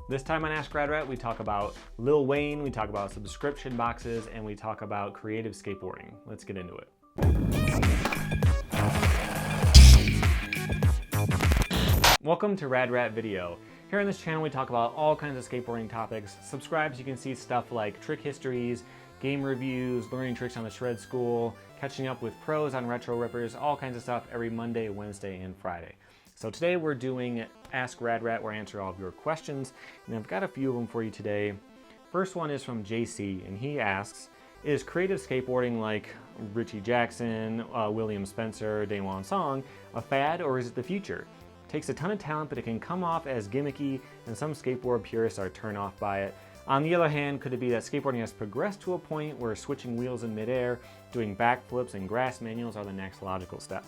This time on Ask Rad Rat, we talk about Lil Wayne, we talk about subscription boxes, and we talk about creative skateboarding. Let's get into it. Welcome to Rad Rat Video. Here on this channel, we talk about all kinds of skateboarding topics. Subscribe so you can see stuff like trick histories, game reviews, learning tricks on the shred school, catching up with pros on retro rippers, all kinds of stuff every Monday, Wednesday, and Friday. So today we're doing Ask Rad Rat, where I answer all of your questions, and I've got a few of them for you today. First one is from JC, and he asks, is creative skateboarding like Richie Jackson, William Spencer, Daewon Song a fad, or is it the future? It takes a ton of talent, but it can come off as gimmicky, and some skateboard purists are turned off by it. On the other hand, could it be that skateboarding has progressed to a point where switching wheels in midair, doing backflips, and grass manuals are the next logical step?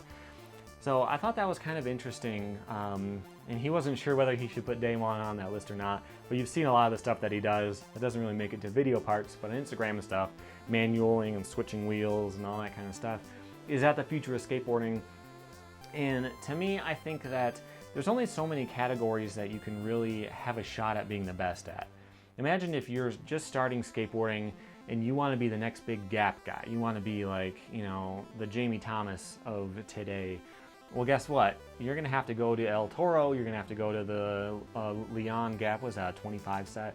So I thought that was kind of interesting, and he wasn't sure whether he should put Daewon on that list or not, but you've seen a lot of the stuff that he does. It doesn't really make it to video parts, but on Instagram and stuff, manualing and switching wheels and all that kind of stuff. Is that the future of skateboarding? And to me, I think that there's only so many categories that you can really have a shot at being the best at. Imagine if you're just starting skateboarding and you want to be the next big gap guy. You want to be like, you know, the Jamie Thomas of today. Well, guess what? You're going to have to go to El Toro. You're going to have to go to the Leon Gap. Was that a 25 set?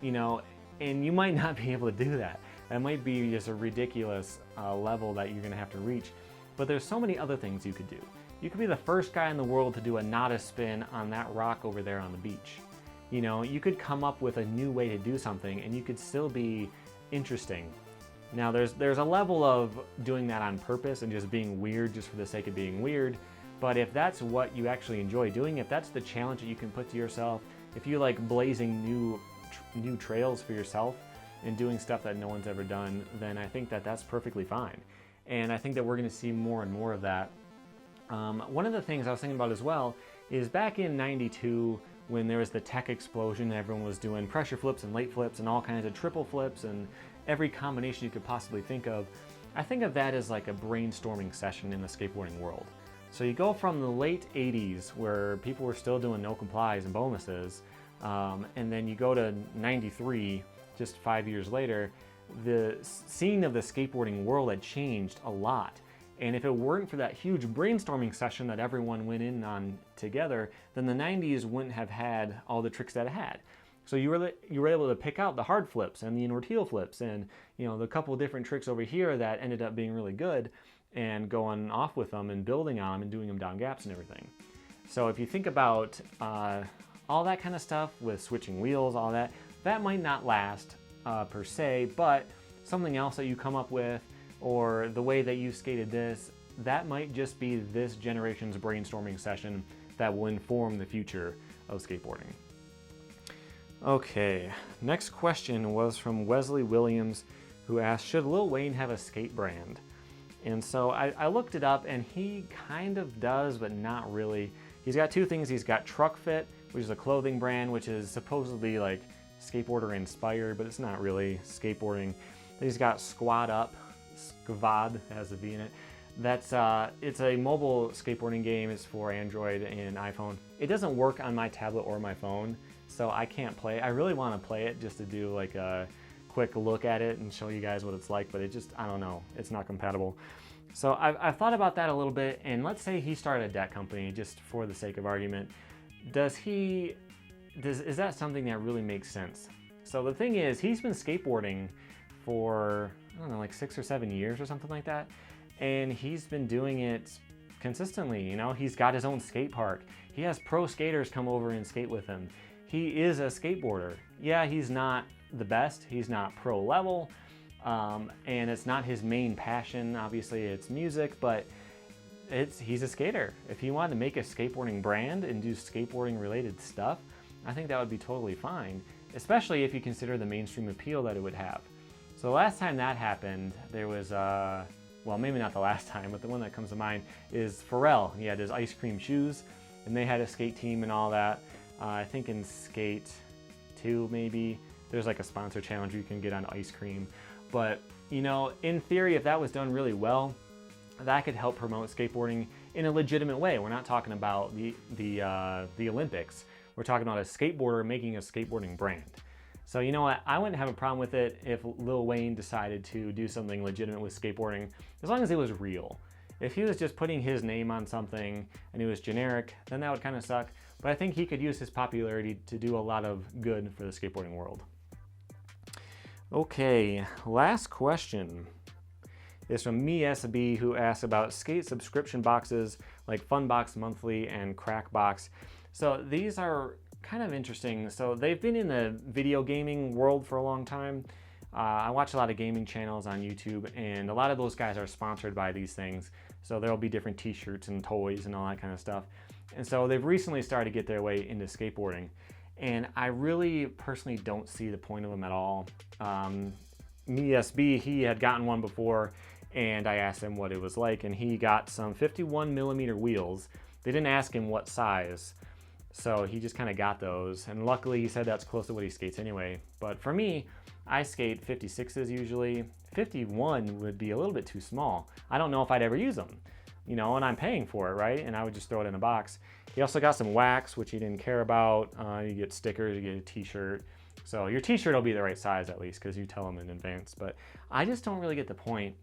You know, and you might not be able to do that. That might be just a ridiculous level that you're going to have to reach. But there's so many other things you could do. You could be the first guy in the world to do a nada spin on that rock over there on the beach. You know, you could come up with a new way to do something, and you could still be interesting. Now, there's a level of doing that on purpose and just being weird just for the sake of being weird. But if that's what you actually enjoy doing, if that's the challenge that you can put to yourself, if you like blazing new trails for yourself and doing stuff that no one's ever done, then I think that that's perfectly fine. And I think that we're going to see more and more of that. One of the things I was thinking about as well is back in '92, when there was the tech explosion, everyone was doing pressure flips and late flips and all kinds of triple flips and every combination you could possibly think of. I think of that as like a brainstorming session in the skateboarding world. So you go from the late 80s, where people were still doing no complies and bonuses, and then you go to '93, just 5 years later. The scene of the skateboarding world had changed a lot. And if it weren't for that huge brainstorming session that everyone went in on together, then the 90s wouldn't have had all the tricks that it had. So you were able to pick out the hard flips and the inward heel flips and, you know, the couple different tricks over here that ended up being really good, and going off with them and building on them and doing them down gaps and everything. So if you think about all that kind of stuff with switching wheels, all that, that might not last per se, but something else that you come up with, or the way that you skated this, that might just be this generation's brainstorming session that will inform the future of skateboarding. Okay, next question was from Wesley Williams, who asked, should Lil Wayne have a skate brand? And so I looked it up, and he kind of does, but not really. He's got two things. He's got Truck Fit, which is a clothing brand, which is supposedly like skateboarder inspired, but it's not really skateboarding. Then he's got Squad Up, Skvad, has a V in it. That's it's a mobile skateboarding game. It's for Android and iPhone. It doesn't work on my tablet or my phone, so I can't play it. I really want to play it just to do like a quick look at it and show you guys what it's like, but it just, I don't know, it's not compatible. So I've thought about that a little bit, and let's say he started a debt company, just for the sake of argument. Is that something that really makes sense? So the thing is, he's been skateboarding for, I don't know, like 6 or 7 years or something like that. And he's been doing it consistently, you know? He's got his own skate park. He has pro skaters come over and skate with him. He is a skateboarder. Yeah, he's not the best. He's not pro level. And it's not his main passion. Obviously, it's music, but he's a skater. If he wanted to make a skateboarding brand and do skateboarding related stuff, I think that would be totally fine, especially if you consider the mainstream appeal that it would have. So the last time that happened, there was, well, maybe not the last time, but the one that comes to mind is Pharrell. He had his ice cream shoes, and they had a skate team and all that. I think in Skate 2, maybe, there's like a sponsor challenge where you can get on ice cream. But, you know, in theory, if that was done really well, that could help promote skateboarding in a legitimate way. We're not talking about the Olympics. We're talking about a skateboarder making a skateboarding brand. So you know what, I wouldn't have a problem with it if Lil Wayne decided to do something legitimate with skateboarding, as long as it was real. If he was just putting his name on something and he was generic, then that would kind of suck. But I think he could use his popularity to do a lot of good for the skateboarding world. Okay, last question is from MeSB, who asks about skate subscription boxes like Funbox Monthly and Crackbox. So these are kind of interesting. So they've been in the video gaming world for a long time. I watch a lot of gaming channels on YouTube, and a lot of those guys are sponsored by these things. So there'll be different t-shirts and toys and all that kind of stuff. And so they've recently started to get their way into skateboarding. And I really personally don't see the point of them at all. MeSB, he had gotten one before, and I asked him what it was like, and he got some 51mm wheels. They didn't ask him what size, so he just kind of got those. And luckily, he said that's close to what he skates anyway. But for me, I skate 56s usually. 51 would be a little bit too small. I don't know if I'd ever use them, you know, and I'm paying for it, right? And I would just throw it in a box. He also got some wax, which he didn't care about. You get stickers, you get a t-shirt. So your t-shirt will be the right size at least, because you tell them in advance. But I just don't really get the point.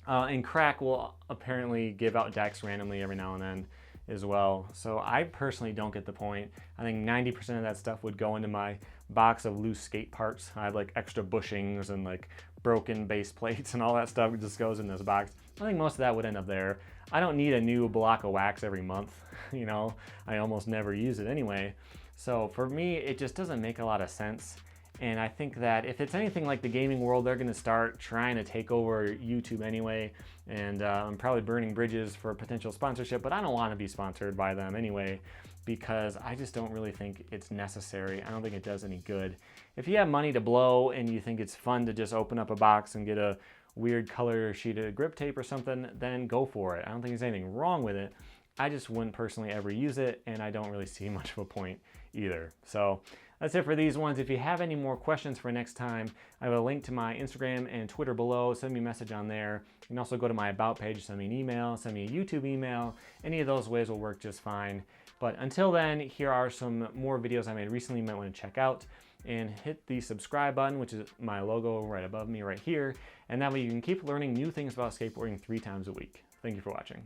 And Crack will apparently give out decks randomly every now and then as well. So I personally don't get the point. I think 90% of that stuff would go into my box of loose skate parts. I have like extra bushings and like broken base plates and all that stuff just goes in this box. I think most of that would end up there. I don't need a new block of wax every month. You know, I almost never use it anyway. So for me, it just doesn't make a lot of sense. And I think that if it's anything like the gaming world, they're going to start trying to take over YouTube anyway. And I'm probably burning bridges for potential sponsorship, but I don't want to be sponsored by them anyway, because I just don't really think it's necessary. I don't think it does any good. If you have money to blow and you think it's fun to just open up a box and get a weird color sheet of grip tape or something, then go for it. I don't think there's anything wrong with it. I just wouldn't personally ever use it, and I don't really see much of a point either. So that's it for these ones. If you have any more questions for next time, I have a link to my Instagram and Twitter below. Send me a message on there. You can also go to my About page, send me an email, send me a YouTube email. Any of those ways will work just fine. But until then, here are some more videos I made recently you might want to check out. And hit the subscribe button, which is my logo right above me right here. And that way you can keep learning new things about skateboarding 3 times a week. Thank you for watching.